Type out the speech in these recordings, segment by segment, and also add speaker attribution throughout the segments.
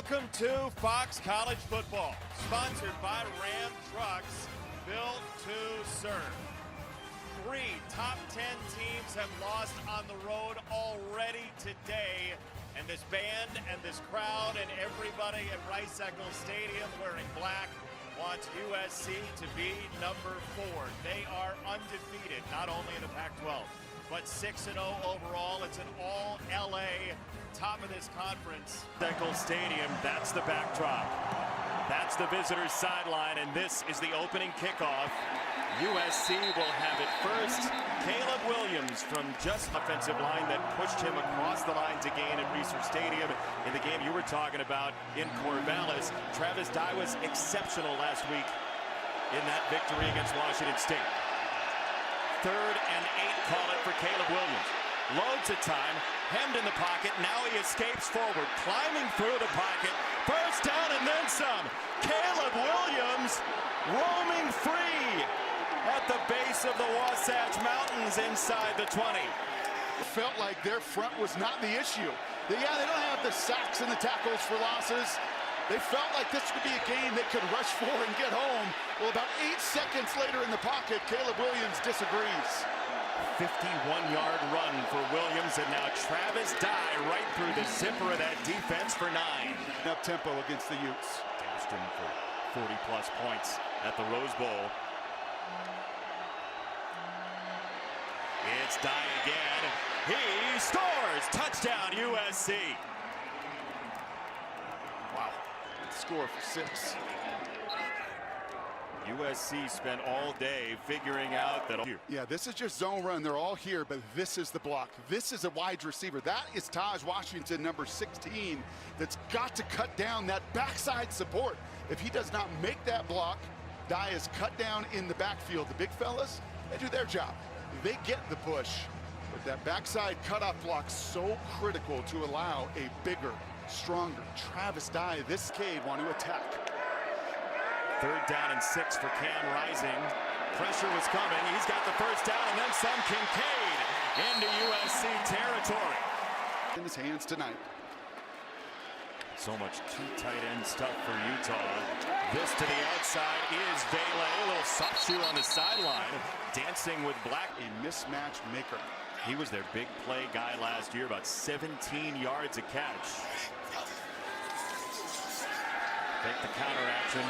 Speaker 1: Welcome to Fox College Football, sponsored by Ram Trucks, built to serve. 3 top 10 teams have lost on the road already today, and this band and this crowd and everybody at Rice-Eccles Stadium wearing black wants USC to be number 4. They are undefeated, not only in the Pac-12, but 6-0 overall. It's an all-LA top of this conference. Rice-Eccles Stadium, that's the backdrop. That's the visitors' sideline, and this is the opening kickoff. USC will have it first. Caleb Williams from just offensive line that pushed him across the line to gain at Reser Stadium in the game you were talking about in Corvallis. Travis Dye was exceptional last week in that victory against Washington State. 3rd and 8, call it for Caleb Williams. Loads of time, hemmed in the pocket. Now he escapes forward, climbing through the pocket. First down and then some. Caleb Williams roaming free at the base of the Wasatch Mountains inside the 20.
Speaker 2: Felt like their front was not the issue. They don't have the sacks and the tackles for losses. They felt like this could be a game that could rush for and get home. Well, about 8 seconds later in the pocket, Caleb Williams disagrees.
Speaker 1: 51-yard run for Williams, and now Travis Dye right through the zipper of that defense for 9.
Speaker 2: Up tempo against the Utes.
Speaker 1: Dashed him for 40-plus points at the Rose Bowl. It's Dye again. He scores! Touchdown, USC.
Speaker 2: Wow. Score for 6.
Speaker 1: USC spent all day figuring out that.
Speaker 2: Yeah, this is just zone run. They're all here, but this is the block. This is a wide receiver. That is Taj Washington, number 16, that's got to cut down that backside support. If he does not make that block, Dye is cut down in the backfield. The big fellas, they do their job. They get the push. But that backside cutoff block so critical to allow a bigger, stronger Travis Dye, this cave, want to attack.
Speaker 1: 3rd down and 6 for Cam Rising. Pressure was coming. He's got the first down, and then some. Kincaid into USC territory.
Speaker 2: In his hands tonight.
Speaker 1: So much 2 tight end stuff for Utah. This to the outside is Baylor. A little soft shoe on the sideline. Dancing with Black.
Speaker 2: A mismatch maker.
Speaker 1: He was their big play guy last year, about 17 yards a catch. Take the counter action.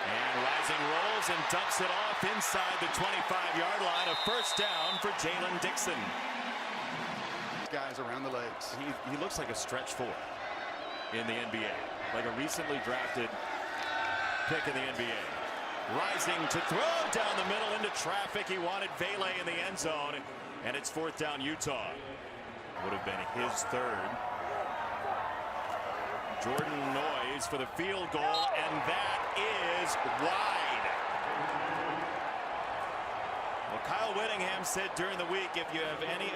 Speaker 1: And Rising rolls and dumps it off inside the 25-yard line. A first down for Jalen Dixon.
Speaker 2: Guys around the legs.
Speaker 1: He looks like a stretch 4 in the NBA. Like a recently drafted pick in the NBA. Rising to throw down the middle into traffic. He wanted Vele in the end zone. And it's 4th down Utah. Would have been his 3rd. Jordan Noyes for the field goal, and that is wide. Well, Kyle Whittingham said during the week, if you have any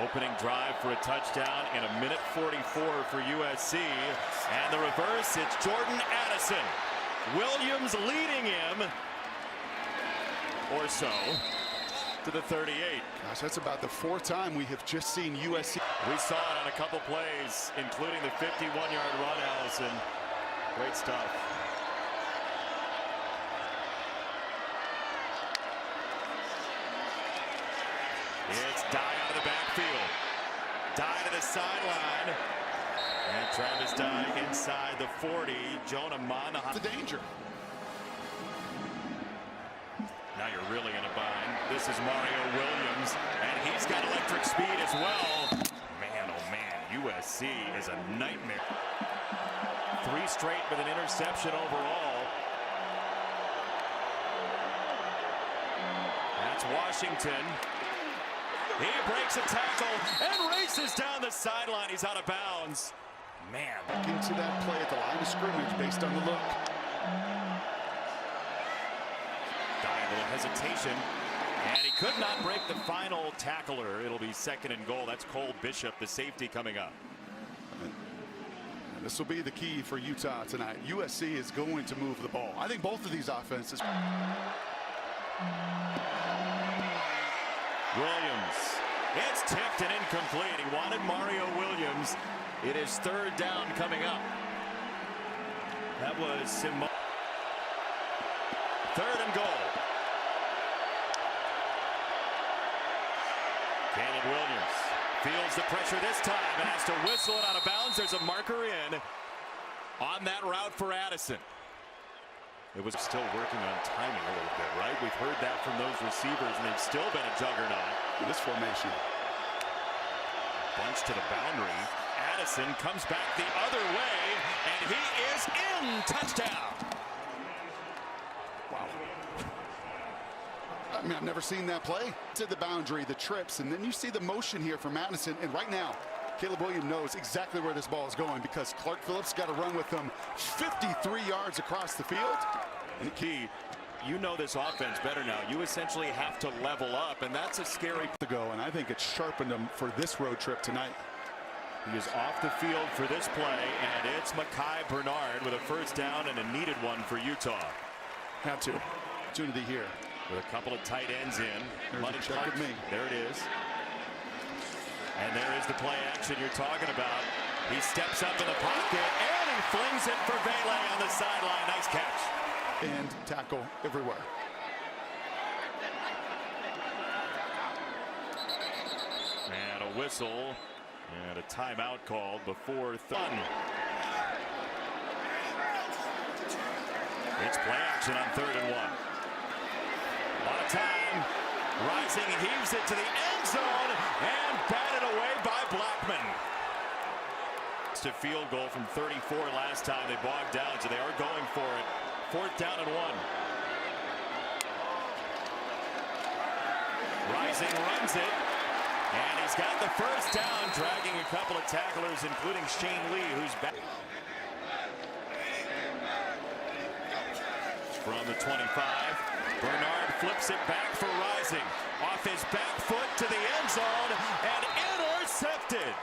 Speaker 1: opening drive for a touchdown in 1:44 for USC, and the reverse, it's Jordan Addison. Williams leading him, or so, to the 38.
Speaker 2: Gosh, that's about the 4th time we have just seen USC.
Speaker 1: We saw it on a couple plays, including the 51-yard run, Allison. Great stuff. It's Dye out of the backfield. Dye to the sideline. And Travis Dye inside the 40. Jonah Mon.
Speaker 2: The danger.
Speaker 1: Now you're really in a bind. This is Mario Williams, and he's got electric speed as well. Man, oh man, USC is a nightmare. 3 straight with an interception overall. That's Washington. He breaks a tackle and races down the sideline. He's out of bounds. Man.
Speaker 2: Into that play at the line of scrimmage based on the look.
Speaker 1: A little hesitation, and he could not break the final tackler. It'll be 2nd and goal. That's Cole Bishop, the safety, coming up.
Speaker 2: This will be the key for Utah tonight. USC is going to move the ball. I think both of these offenses.
Speaker 1: Williams. It's tipped and incomplete. He wanted Mario Williams. It is third down coming up. That was Simone. Third and goal. Caleb Williams feels the pressure this time and has to whistle it out of bounds. There's a marker in on that route for Addison. It was still working on timing a little bit, right? We've heard that from those receivers, and they've still been a juggernaut.
Speaker 2: This formation.
Speaker 1: Bunch to the boundary. Addison comes back the other way, and he is in. Touchdown.
Speaker 2: Wow. I mean, I've never seen that play. To the boundary, the trips, and then you see the motion here from Addison. And right now, Caleb Williams knows exactly where this ball is going because Clark Phillips got to run with them 53 yards across the field.
Speaker 1: And key, you know this offense better now. You essentially have to level up, and that's a scary
Speaker 2: to go. And I think it sharpened them for this road trip tonight.
Speaker 1: He is off the field for this play, and it's Mekhi Bernard with a first down and a needed one for Utah.
Speaker 2: Had to. Opportunity here.
Speaker 1: With a couple of tight ends in.
Speaker 2: Money check with me.
Speaker 1: There it is. And there is the play action you're talking about. He steps up in the pocket, and he flings it for Baylor on the sideline. Nice catch.
Speaker 2: And tackle everywhere.
Speaker 1: And a whistle. And a timeout called before fun. It's play action on 3rd and 1. A lot of time. Rising heaves it to the end zone and batted away by Blackman. It's a field goal from 34 last time. They bogged down, so they are going for it. 4th down and 1. Rising runs it. And he's got the first down, dragging a couple of tacklers, including Shane Lee, who's back. From the 25, Bernard flips it back for Rising. Off his back foot to the end zone, and intercepted.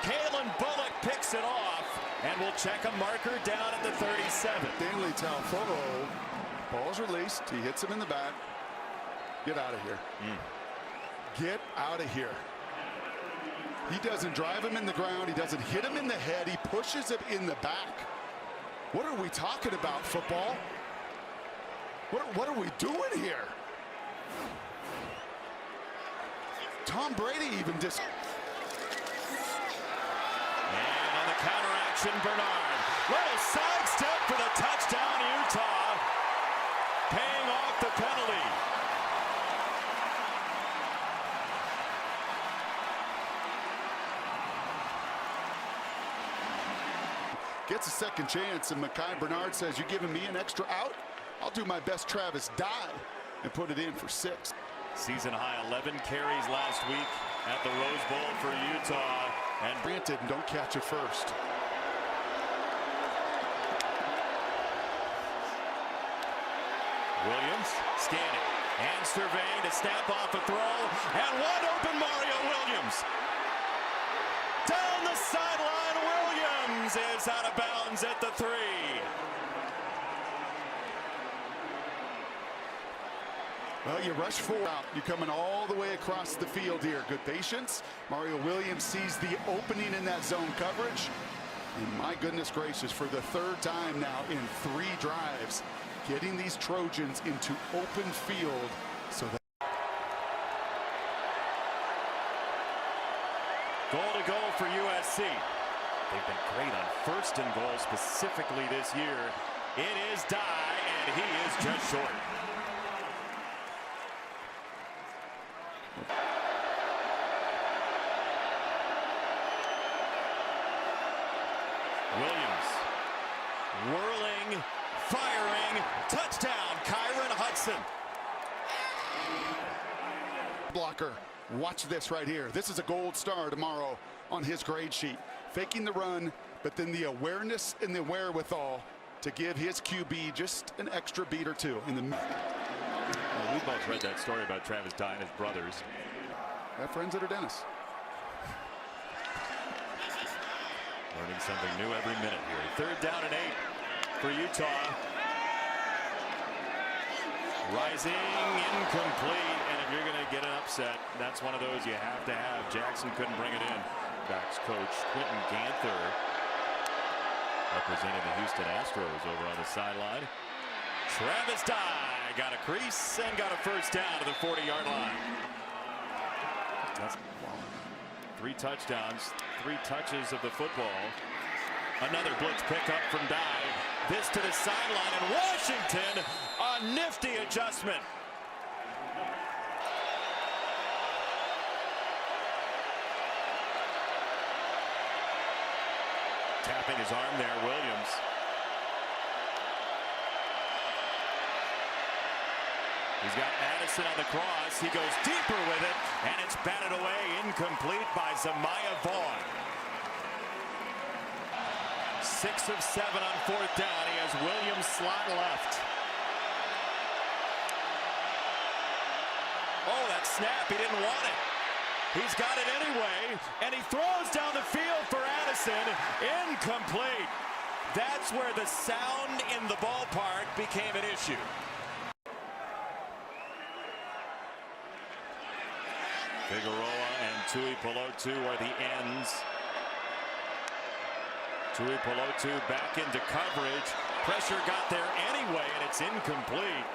Speaker 1: Kalen Bullock picks it off, and will check a marker down at the 37.
Speaker 2: Stanley Talfolo, ball's released. He hits him in the back. Get out of here. Get out of here. He doesn't drive him in the ground. He doesn't hit him in the head. He pushes it in the back. What are we talking about, football? What are we doing here? Tom Brady even just...
Speaker 1: And on the counter action, Bernard. Little sidestep for the touchdown, Utah. Paying off the penalty.
Speaker 2: Gets a second chance, and Mekhi Bernard says, "You giving me an extra out? I'll do my best Travis dye and put it in for 6.
Speaker 1: Season high 11 carries last week at the Rose Bowl for Utah. And
Speaker 2: granted, and don't catch it first.
Speaker 1: Williams scanning and surveying to snap off a throw. And wide open Mario Williams. Down the sideline, Williams is out of bounds at the 3.
Speaker 2: Well, you rush 4 out. You're coming all the way across the field here. Good patience. Mario Williams sees the opening in that zone coverage. And my goodness gracious, for the 3rd time now in 3 drives, getting these Trojans into open field so that...
Speaker 1: Goal to go for USC. They've been great on 1st and goal specifically this year. It is Dye, and he is just short. Williams whirling, firing, touchdown, Kyron Hudson.
Speaker 2: Blocker, watch this right here. This is a gold star tomorrow on his grade sheet. Faking the run, but then the awareness and the wherewithal to give his QB just an extra beat or 2 in the...
Speaker 1: Well, we both read that story about Travis Dye and his brothers.
Speaker 2: I have friends that are dentists.
Speaker 1: Learning something new every minute here. 3rd down and 8 for Utah. Rising, incomplete. And if you're going to get an upset, that's one of those you have to have. Jackson couldn't bring it in.
Speaker 3: Backs coach Quentin Ganther representing the Houston Astros over on the sideline. Travis Dye got a crease and got a first down to the 40-yard line. That's 3 touchdowns, 3 touches of the football. Another blitz pickup from Dye. This to the sideline, and Washington, a nifty adjustment. Tapping his arm there, Williams. He's got Addison on the cross. He goes deeper with it, and it's batted away, incomplete by Zamiah Vaughn. 6 of 7 on 4th down. He has Williams slot left. Oh, that snap, he didn't want it. He's got it anyway, and he throws down the field for Addison. Incomplete. That's where the sound in the ballpark became an issue. Figueroa and Tuipulotu are the ends. Tuipulotu back into coverage. Pressure got there anyway, and it's incomplete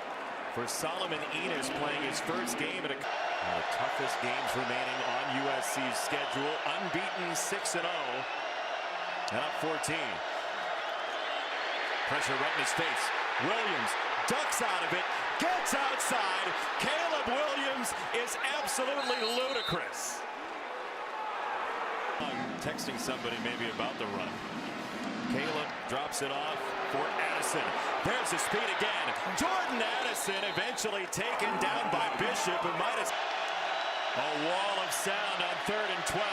Speaker 3: for Solomon Enos, playing his first game at one of the toughest games remaining on USC's schedule. Unbeaten 6-0 and up 14. Pressure right in his face. Williams ducks out of it, gets outside. Caleb Williams is absolutely ludicrous. Texting somebody maybe about the run. Caleb drops it off for Addison. There's the speed again. Jordan Addison eventually taken down by Bishop, who might have... A wall of sound on 3rd and 12.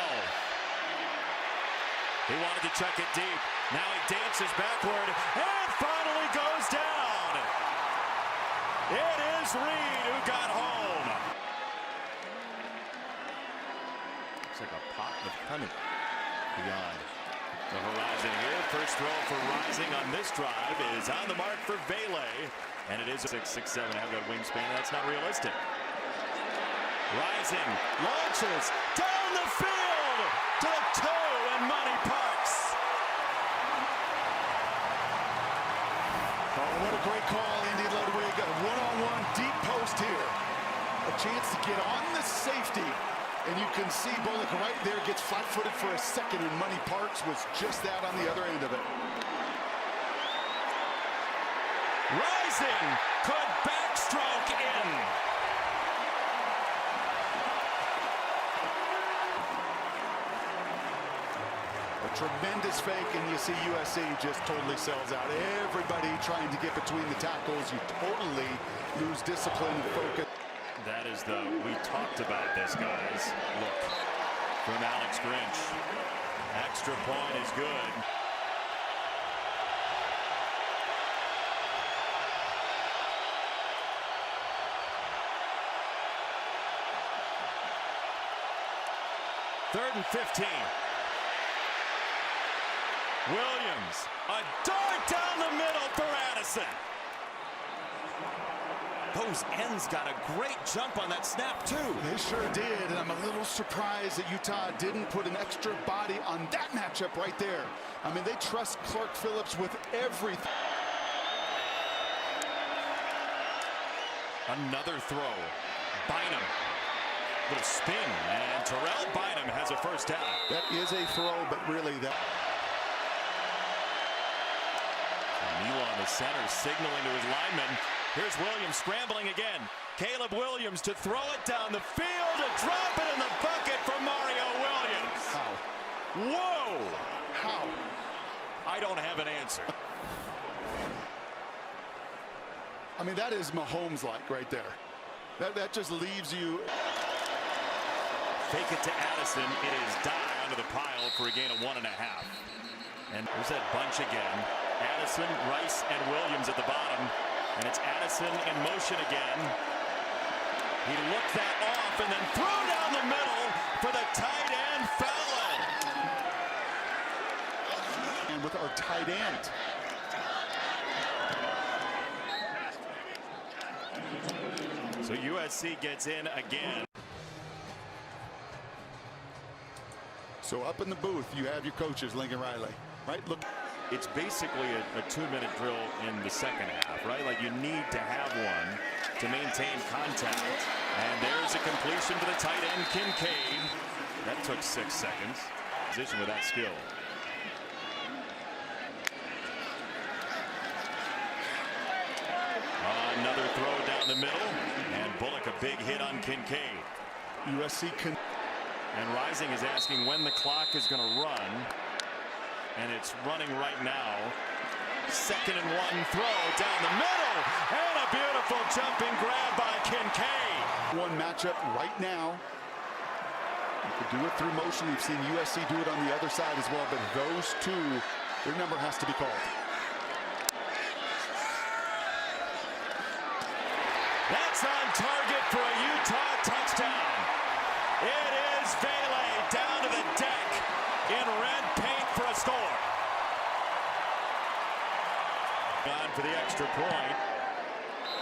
Speaker 3: He wanted to chuck it deep. Now he dances backward and finally goes down. It is Reed who got home. Looks like a pot of honey beyond the horizon here. First throw for Rising on this drive is on the mark for Baylor. And it is a 6'7". Have that wingspan. That's not realistic. Rising launches down the field to the toe, and Monty Parks.
Speaker 2: Oh, what a great call, Andy Ludwig. A one-on-one deep post here. A chance to get on the safety. And you can see Bullock right there gets flat-footed for a second, and Monty Parks was just that on the other end of it.
Speaker 3: Rising could backstroke in.
Speaker 2: A tremendous fake, and you see USC just totally sells out. Everybody trying to get between the tackles. You totally lose discipline and focus.
Speaker 3: That is the we talked about this, guys. Look from Alex Grinch. Extra point is good. Third and 15. Williams, a dart down the middle for Addison. Those ends got a great jump on that snap, too.
Speaker 2: They sure did, and I'm a little surprised that Utah didn't put an extra body on that matchup right there. I mean, they trust Clark Phillips with everything.
Speaker 3: Another throw. Bynum. Little spin, and Terrell Bynum has a first down.
Speaker 2: That is a throw, but really that...
Speaker 3: Neal on the center, signaling to his lineman. Here's Williams scrambling again. Caleb Williams to throw it down the field, to drop it in the bucket for Mario Williams.
Speaker 2: How?
Speaker 3: Whoa!
Speaker 2: How?
Speaker 3: I don't have an answer.
Speaker 2: I mean, that is Mahomes-like right there. That just leaves you...
Speaker 3: Fake it to Addison. It is Dye under the pile for a gain of 1.5. And there's that bunch again. Addison, Rice, and Williams at the bottom. And it's Addison in motion again. He looked that off and then threw down the middle for the tight end Fallow.
Speaker 2: And with our tight end.
Speaker 3: So USC gets in again.
Speaker 2: So up in the booth, you have your coaches, Lincoln Riley, right? Look.
Speaker 3: It's basically a 2-minute drill in the second half, right? Like you need to have one to maintain contact. And there's a completion to the tight end, Kincaid. That took 6 seconds. Position with that skill. Another throw down the middle. And Bullock a big hit on Kincaid.
Speaker 2: USC can.
Speaker 3: And Rising is asking when the clock is going to run. And it's running right now. 2nd and 1 throw down the middle. And a beautiful jumping grab by Kincaid.
Speaker 2: One matchup right now. You could do it through motion. We've seen USC do it on the other side as well. But those two, their number has to be called.
Speaker 3: That's on target for a Utah touchdown. It is Baylor down to the deck in red paint for a score. On for the extra point.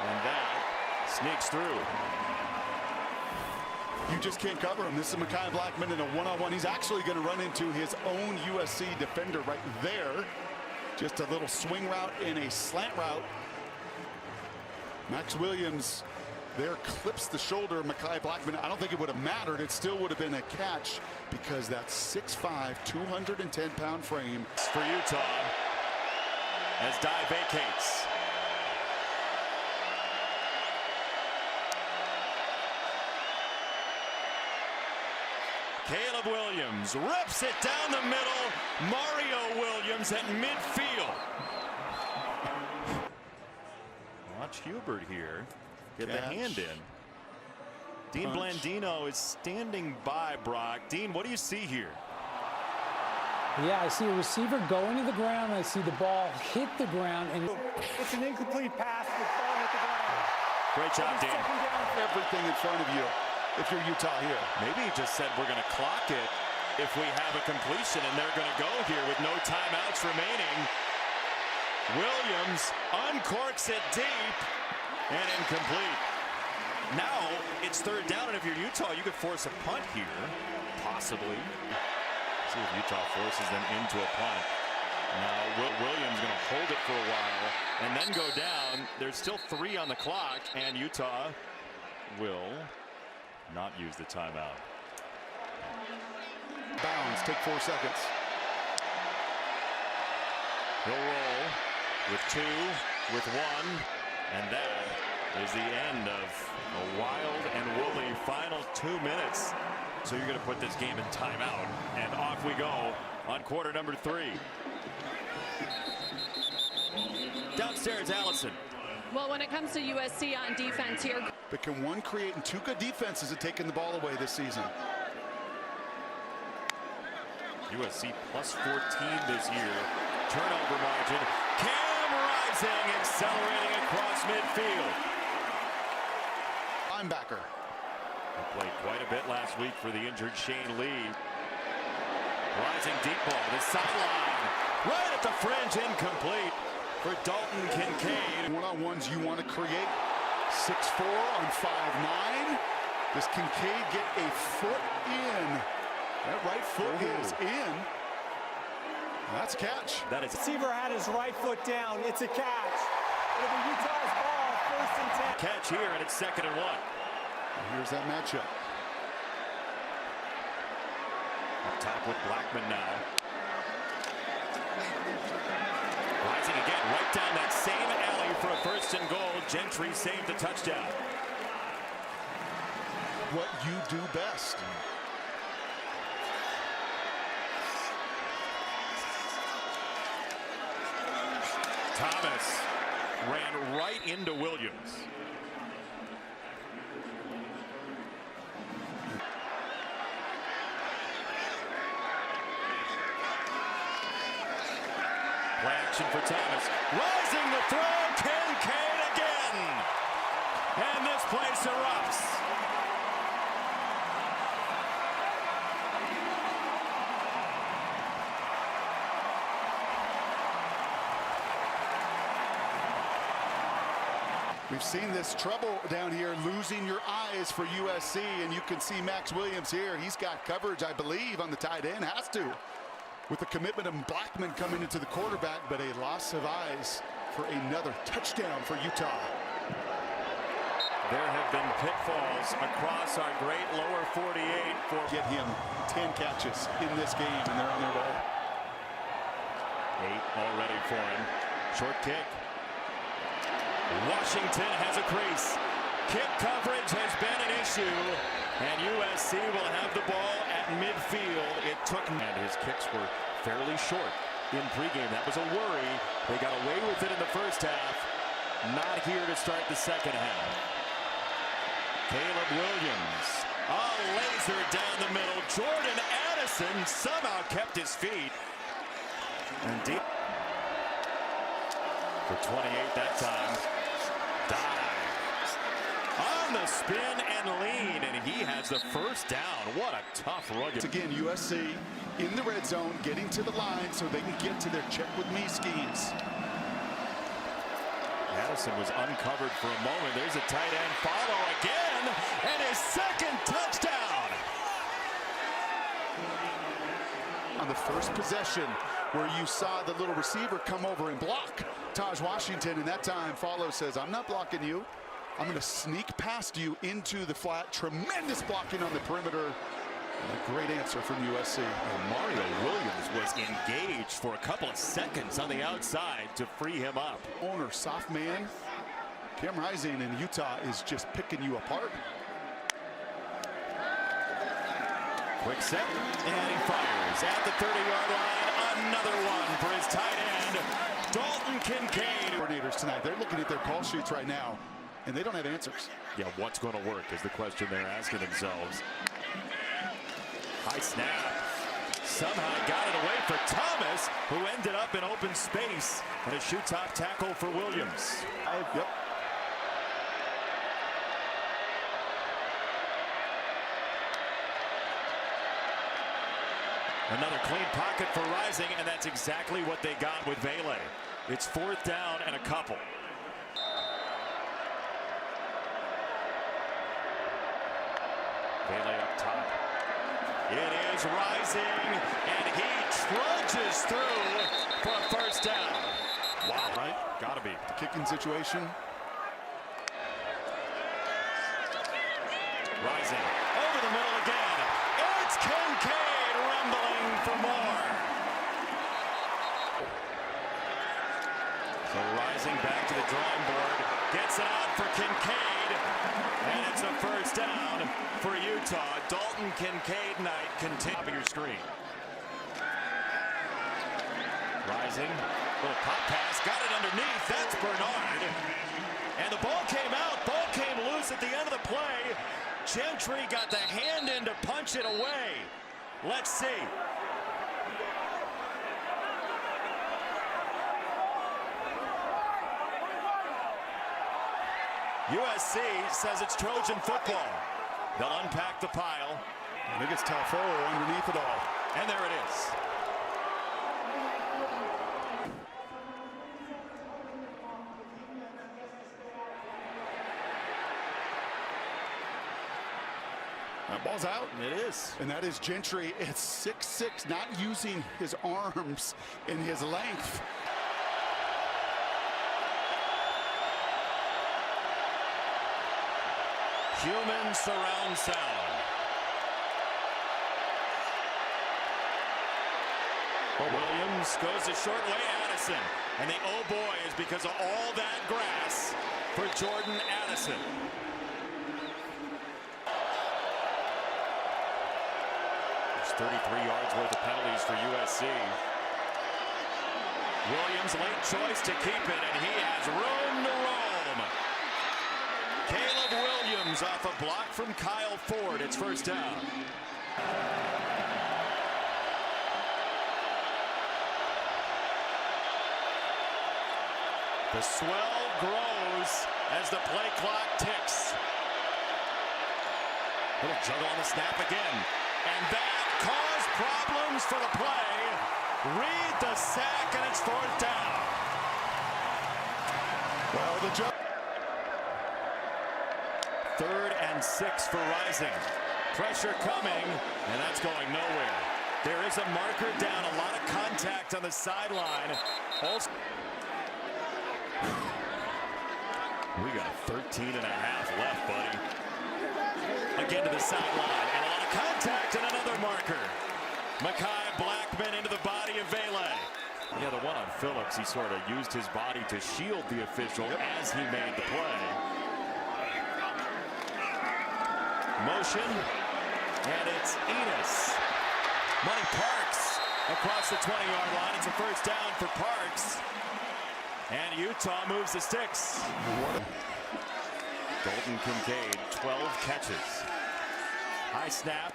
Speaker 3: And that sneaks through.
Speaker 2: You just can't cover him. This is Mekhi Blackmon in a one-on-one. He's actually going to run into his own USC defender right there. Just a little swing route and a slant route. Max Williams there clips the shoulder of Mekhi Blackmon. I don't think it would have mattered. It still would have been a catch because that 6'5", 210-pound frame.
Speaker 3: For Utah as Dye vacates. Caleb Williams rips it down the middle. Mario Williams at midfield. Watch Hubert here get the hand in. Dean Blandino is standing by Brock. Dean, what do you see here?
Speaker 4: Yeah, I see a receiver go into the ground. I see the ball hit the ground. And
Speaker 5: it's an incomplete pass with ball hit the ground.
Speaker 3: Great job, Dean.
Speaker 2: Everything in front of you if you're Utah here.
Speaker 3: Maybe he just said we're going to clock it if we have a completion, and they're going to go here with no timeouts remaining. Williams uncorks it deep and incomplete. Now it's 3rd down, and if you're Utah, you could force a punt here, possibly. See if Utah forces them into a punt. Now Williams going to hold it for a while and then go down. There's still 3 on the clock, and Utah will not use the timeout.
Speaker 2: Bounds, take 4 seconds.
Speaker 3: He'll roll with 2, with 1, and that is the end of a wild and woolly final 2 minutes. So you're going to put this game in timeout, and off we go on quarter number 3. Downstairs, Allison.
Speaker 6: Well, when it comes to USC on defense here.
Speaker 2: But can one create, and 2 good defenses have taken the ball away this season.
Speaker 3: USC plus 14 this year. Turnover margin. Cam Rising accelerating across midfield.
Speaker 2: Linebacker.
Speaker 3: He played quite a bit last week for the injured Shane Lee. Rising deep ball, the sideline. Right at the fringe, incomplete for Dalton Kincaid.
Speaker 2: One-on-ones you want to create. 6'4" on 5'9". Does Kincaid get a foot in? That right foot is in. That's a catch.
Speaker 3: That is.
Speaker 5: Receiver had his right foot down. It's a catch. It'll be Utah's ball, 1st and 10.
Speaker 3: Catch here, and it's 2nd and 1.
Speaker 2: Here's that matchup.
Speaker 3: Up top with Blackmon now. Rising again, right down that same alley for a 1st and goal. Gentry saved the touchdown.
Speaker 2: What you do best.
Speaker 3: Thomas ran right into Williams. Play action for Thomas. Rising the throw, Kincaid again. And this place erupts.
Speaker 2: We've seen this trouble down here, losing your eyes for USC, and you can see Max Williams here. He's got coverage, I believe, on the tight end, has to, with the commitment of Blackman coming into the quarterback, but a loss of eyes for another touchdown for Utah.
Speaker 3: There have been pitfalls across our great lower 48 for
Speaker 2: Get him 10 catches in this game, and they're on their way.
Speaker 3: 8 already for him. Short kick. Washington has a crease. Kick coverage has been an issue, and USC will have the ball at midfield. It took, and his kicks were fairly short in pregame. That was a worry. They got away with it in the first half. Not here to start the second half. Caleb Williams, a laser down the middle. Jordan Addison somehow kept his feet. And deep for 28 that time. Dive on the spin and lean, and he has the first down. What a tough rugged.
Speaker 2: Again, USC in the red zone, getting to the line so they can get to their check with me schemes.
Speaker 3: Addison was uncovered for a moment. There's a tight end follow again, and his second touchdown.
Speaker 2: On the first possession, where you saw the little receiver come over and block Taj Washington, and that time Follow says, I'm not blocking you. I'm going to sneak past you into the flat. Tremendous blocking on the perimeter. And a great answer from USC.
Speaker 3: And Mario Williams was engaged for a couple of seconds on the outside to free him up.
Speaker 2: Owner, soft man. Cam Rising in Utah is just picking you apart.
Speaker 3: Quick set, and he fires at the 30-yard line. Another one for his tight end, Dalton Kincaid.
Speaker 2: Coordinators tonight, they're looking at their call sheets right now, and they don't have answers.
Speaker 3: Yeah, what's going to work is the question they're asking themselves. High snap. Somehow got it away for Thomas, who ended up in open space. And a shoot-top tackle for Williams.
Speaker 2: Yep.
Speaker 3: Another clean pocket for Rising, and that's exactly what they got with Baylor. It's 4th down and a couple. Baylor up top. It is Rising, and he trudges through for a first down. Wow, right? Gotta be.
Speaker 2: The kicking situation.
Speaker 3: Rising over the middle again. It's Kincaid rumbling for more. So Rising back to the drawing board. Gets it out for Kincaid. And it's a first down for Utah. Dalton Kincaid night continue on your screen. Rising. Little pop pass. Got it underneath. That's Bernard. And the ball came out. Ball came loose at the end of the play. Gentry got the hand in to punch it away. Let's see. USC says it's Trojan football. They'll unpack the pile.
Speaker 2: I think it's Talfo underneath it all.
Speaker 3: And there it is.
Speaker 2: That ball's out.
Speaker 3: It is.
Speaker 2: And that is Gentry. It's 6'6", not using his arms and his length.
Speaker 3: Human surround sound. Williams goes a short way, Addison. And the oh boy is because of all that grass for Jordan Addison. There's 33 yards worth of penalties for USC. Williams, late choice to keep it, and he has room to roam. Caleb Williams off a block from Kyle Ford. It's first down. The swell grows as the play clock ticks. Little juggle on the snap again. And that caused problems for the play. Reed the sack, and it's 4th down.
Speaker 2: Well, the
Speaker 3: 3rd and 6 for Rising. Pressure coming, and that's going nowhere. There is a marker down, a lot of contact on the sideline. Also, we got 13 and a half left, buddy. Again to the sideline, and a lot of contact, and another marker. Mekhi Blackman into the body of Baylor. Yeah, the one on Phillips, he sort of used his body to shield the official as he made the play. Motion, and it's Enos. Money Parks across the 20-yard line. It's a first down for Parks. And Utah moves the sticks. Dalton Kincaid, 12 catches. High snap,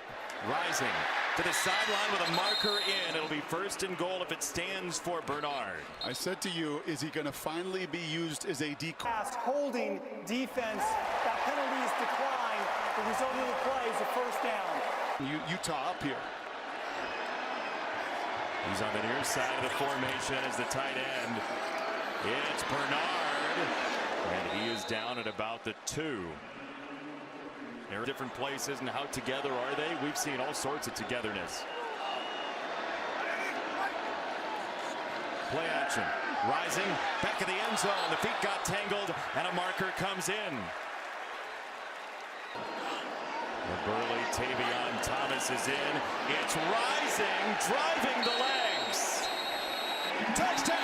Speaker 3: Rising to the sideline with a marker in. It'll be 1st and goal if it stands for Bernard.
Speaker 2: I said to you, is he going to finally be used as a decoy?
Speaker 5: Past holding defense. That penalty is declined. The result of the play is a first down.
Speaker 2: Utah up here.
Speaker 3: He's on the near side of the formation as the tight end. It's Bernard, and he is down at about the 2. They're different places, and how together are they? We've seen all sorts of togetherness. Play action. Rising, back of the end zone. The feet got tangled, and a marker comes in. The burly Tavion Thomas is in. It's Rising, driving the legs. Touchdown!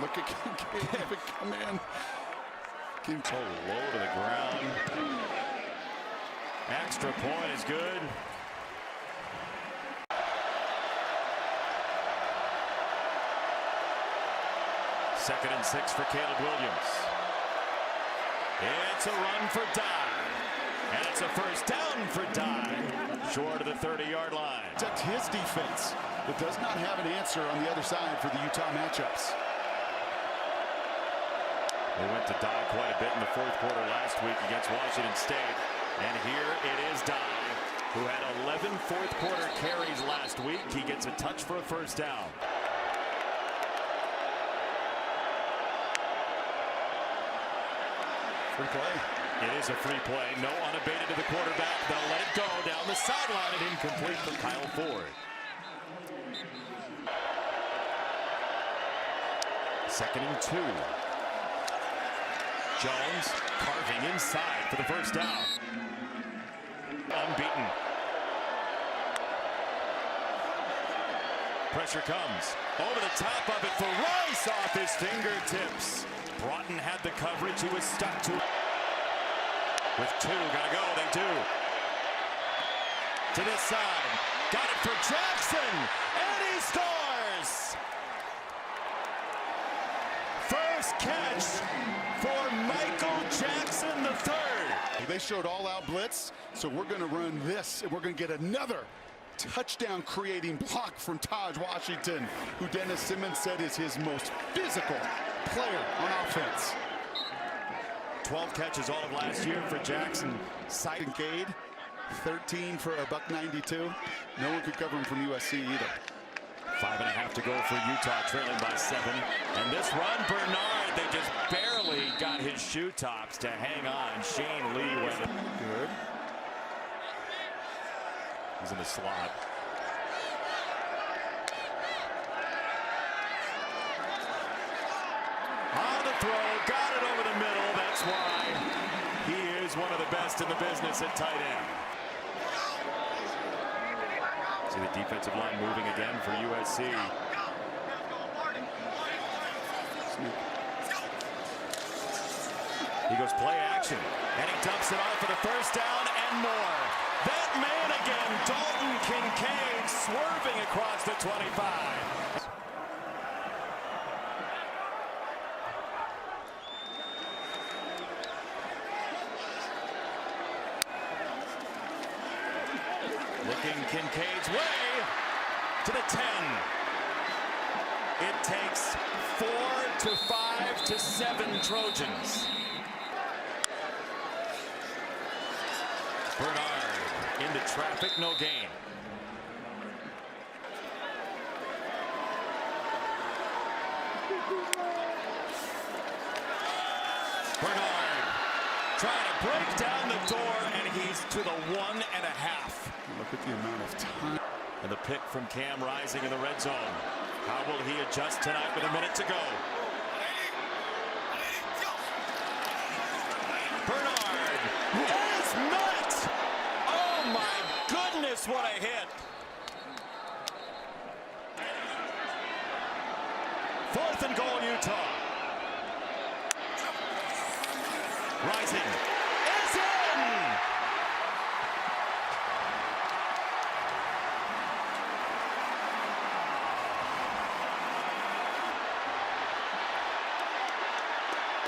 Speaker 2: Look at Kincaid come in.
Speaker 3: So low to the ground. Extra point is good. Second and 6 for Caleb Williams. It's a run for Dye. And it's a first down for Dye. Short of the 30-yard line.
Speaker 2: Protect his defense. It does not have an answer on the other side for the Utah matchups.
Speaker 3: They went to Dye quite a bit in the 4th quarter last week against Washington State. And here it is Dye, who had 11 4th quarter carries last week. He gets a touch for a first down.
Speaker 2: Free play.
Speaker 3: It is a free play. No unabated to the quarterback. They'll let it go down the sideline and incomplete for Kyle Ford. 2nd and 2. Jones carving inside for the first down. Unbeaten. Pressure comes. Over the top of it for Rice off his fingertips. Broughton had the coverage. He was stuck to it. With 2, gotta go. They do. To this side. Got it for Jackson. And he scores! First catch for Michael Jackson III.
Speaker 2: They showed all-out blitz, so we're going to run this, and we're going to get another touchdown-creating block from Taj Washington, who Dennis Simmons said is his most physical player on offense.
Speaker 3: 12 catches all of last year for Jackson.
Speaker 2: Kincaid, 13 for a $192. No one could cover him from USC either.
Speaker 3: 5.5 to go for Utah, trailing by 7. And this run, Bernard, they just barely got his shoe tops to hang on. Shane Lee went good. He's in the slot. On the throw, got it over the middle. That's why he is one of the best in the business at tight end. See the defensive line moving again for USC. He goes play action, and he dumps it off for the first down and more. That man again, Dalton Kincaid, swerving across the 25. Looking Kincaid's way to the 10. It takes 4 to 5 to 7 Trojans. Bernard traffic, no gain. Bernard trying to break down the door, and he's to the 1.5.
Speaker 2: Look at the amount of time.
Speaker 3: And the pick from Cam Rising in the red zone. How will he adjust tonight with a minute to go? Bernard is met! Oh my goodness, what a hit! 4th and goal, Utah. Rising is in!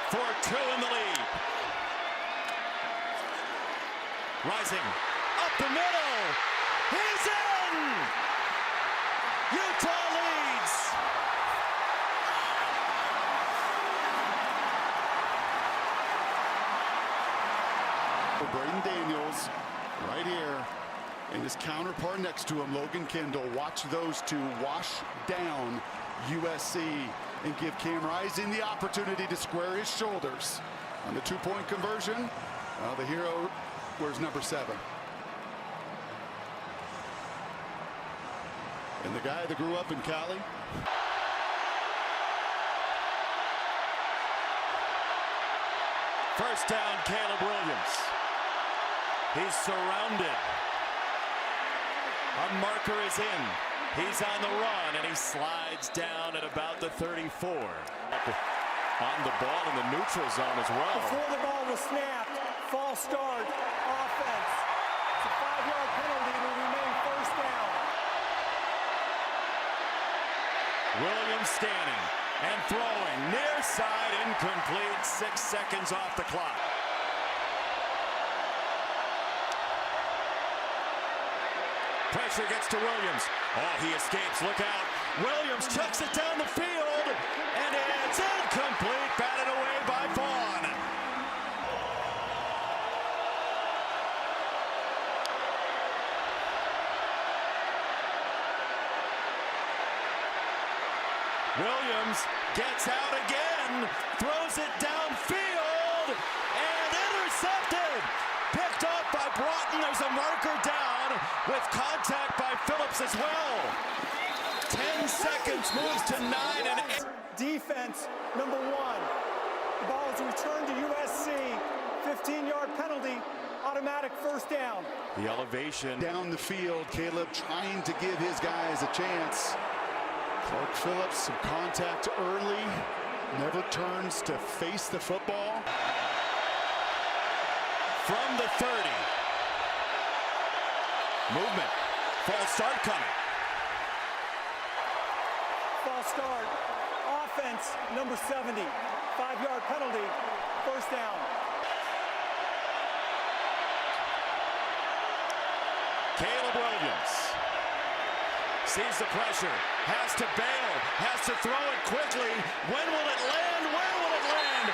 Speaker 3: For 2 in the lead. Rising up the middle. He's in! Utah leads.
Speaker 2: Braden Daniels right here, and his counterpart next to him, Logan Kendall. Watch those two wash down USC and give Cam Rising the opportunity to square his shoulders. On the 2-point conversion, the hero wears number 7. And the guy that grew up in Cali.
Speaker 3: First down, Caleb Williams. He's surrounded. A marker is in. He's on the run, and he slides down at about the 34. On the ball in the neutral zone as well.
Speaker 5: Before the ball was snapped, false start, offense. It's a 5-yard penalty to remain first down.
Speaker 3: Williams standing and throwing. Near side, incomplete. 6 seconds off the clock. Pressure gets to Williams. Oh, he escapes. Look out. Williams chucks it down the field, and it's incomplete. Batted away by Vaughn. Williams gets out again, throws it downfield, and intercepted. Picked up by Broughton. There's a marker down with contact by Phillips as well. 10 seconds, moves to 9 and 8.
Speaker 5: Defense, number 1. The ball is returned to USC. 15-yard penalty, automatic first down.
Speaker 3: The elevation
Speaker 2: Down the field, Caleb trying to give his guys a chance. Clark Phillips, some contact early. Never turns to face the football.
Speaker 3: from the 30. Movement. False start coming.
Speaker 5: False start. Offense, number 70. 5-yard penalty. First down.
Speaker 3: Caleb Williams sees the pressure, has to bail, has to throw it quickly. When will it land? Where will it land?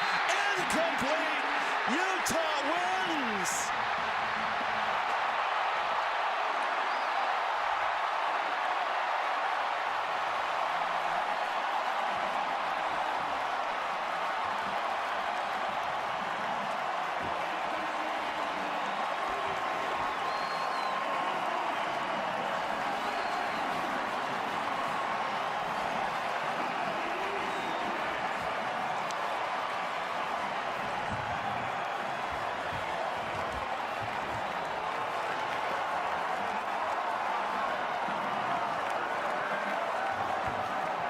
Speaker 3: Incomplete. Utah wins.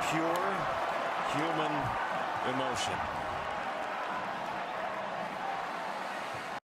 Speaker 3: Pure human emotion.